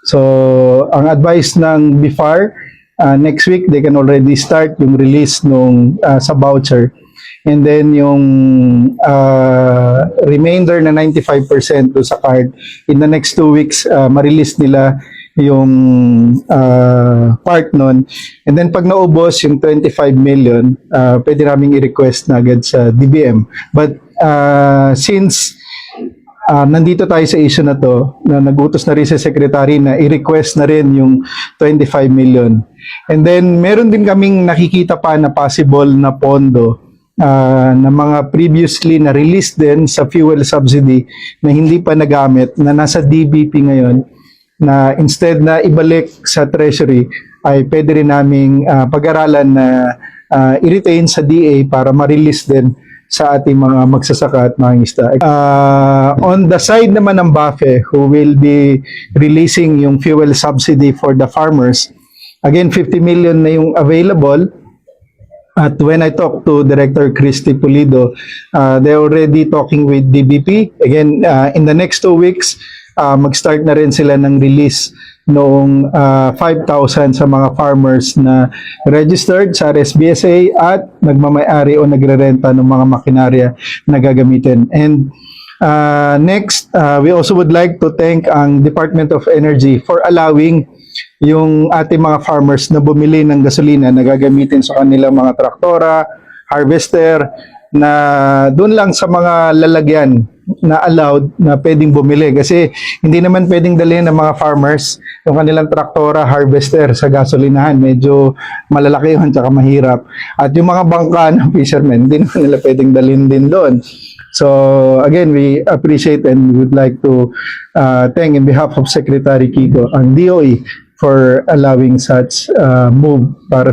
So, ang advice ng BIFAR, next week they can already start yung release nung sa voucher. And then yung remainder na 95% do sa card, in the next 2 weeks, ma-release nila yung part nun. And then pag naubos yung 25 million, pwede naming i-request na agad sa DBM. But since nandito tayo sa issue na to, na nagutos na rin sa secretary na i-request na rin yung 25 million. And then meron din kaming nakikita pa na possible na pondo na mga previously na release din sa fuel subsidy na hindi pa nagamit, na nasa DBP ngayon, na instead na ibalik sa treasury ay pwede rin naming pag-aralan na i-retain sa DA para ma-release din sa ating mga magsasaka at mangingisda. On the side naman ng BAFE, who will be releasing yung fuel subsidy for the farmers, again 50 million na yung available. At when I talked to Director Christy Pulido, they're already talking with DBP. Again, in the next 2 weeks, mag-start na rin sila ng release noong 5,000 sa mga farmers na registered sa RSBSA at nagmamay-ari o nagre-renta ng mga makinarya na gagamitin. And next, we also would like to thank ang Department of Energy for allowing yung ating mga farmers na bumili ng gasolina na gagamitin sa kanilang mga traktora, harvester, na doon lang sa mga lalagyan na allowed na pwedeng bumili. Kasi hindi naman pwedeng dalhin ng mga farmers yung kanilang traktora, harvester sa gasolinahan. Medyo malalaki yun, tsaka mahirap. At yung mga bangka ng fishermen, hindi naman nila pwedeng dalhin din doon. So again, we appreciate and we would like to thank in behalf of Secretary Kiko ang DOE for allowing such move para